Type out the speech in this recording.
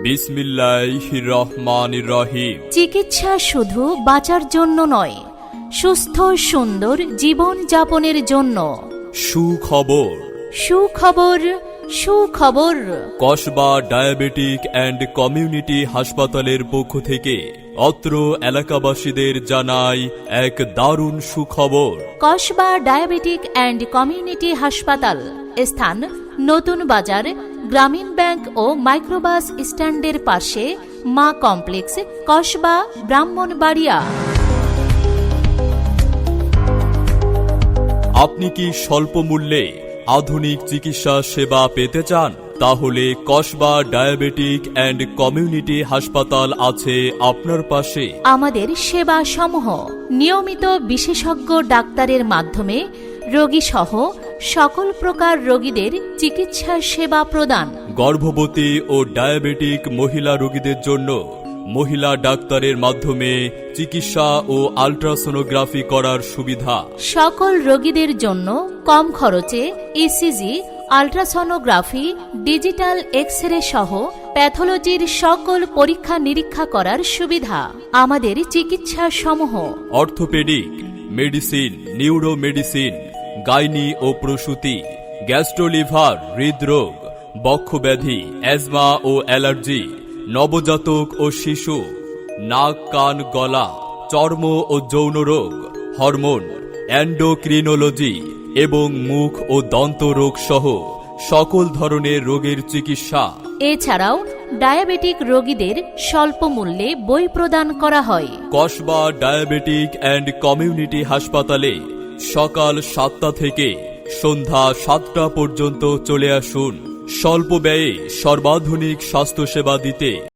বিসমিল্লাহির রহমানির রহিম। চিকিৎসা শুধু বাঁচার জন্য নয়, সুস্থ সুন্দর জীবন যাপনের জন্য। সুখবর, সুখবর, সুখবর। কসবা ডায়াবেটিক অ্যান্ড কমিউনিটি হাসপাতালের পক্ষ থেকে অত্র এলাকাবাসীদের জানাই এক দারুণ সুখবর। কসবা ডায়াবেটিক অ্যান্ড কমিউনিটি হাসপাতাল, স্থান নতুন বাজার, গ্রামীণ ব্যাংক ও মাইক্রোবাস স্ট্যান্ডের পাশে, মা কমপ্লেক্স, কসবা, ব্রাহ্মণবাড়িয়া। আপনি কি স্বল্প মূল্যে আধুনিক চিকিৎসা সেবা পেতে চান? তাহলে কসবা ডায়াবেটিক অ্যান্ড কমিউনিটি হাসপাতাল আছে আপনার পাশে। আমাদের সেবা সমূহ: নিয়মিত বিশেষজ্ঞ ডাক্তারের মাধ্যমে রোগী সহ সকল প্রকার রোগীদের চিকিৎসা সেবা প্রদান। গর্ভবতী ও ডায়াবেটিক মহিলা রোগীদের জন্য মহিলা ডাক্তারের মাধ্যমে চিকিৎসা ও আল্ট্রাসোনোগ্রাফি করার সুবিধা। সকল রোগীদের জন্য কম খরচে ইসিজি, আল্ট্রাসোনোগ্রাফি, ডিজিটাল এক্স-রে সহ প্যাথোলজির সকল পরীক্ষা নিরীক্ষা করার সুবিধা। আমাদের চিকিৎসা সমূহ: orthopedic medicine, neuro medicine, gynae ও প্রসূতি, গ্যাস্ট্রোলিভার, হৃদরোগ, বক্ষব্যাধি, অ্যাজমা ও অ্যালার্জি, নবজাতক ও শিশু, নাক, কান, গলা, চর্ম ও যৌন রোগ, হরমোন, এন্ডোক্রিনোলজি এবং মুখ ও দন্ত রোগ সহ সকল ধরনের রোগের চিকিৎসা। এছাড়াও ডায়াবেটিক রোগীদের স্বল্প মূল্যে বই প্রদান করা হয়। কসবা ডায়াবেটিক অ্যান্ড কমিউনিটি হাসপাতালে সকাল 7টা থেকে সন্ধ্যা 7টা পর্যন্ত চলে আসুন। স্বল্প ব্যয়ে সর্বাধুনিক স্বাস্থ্যসেবা দিতে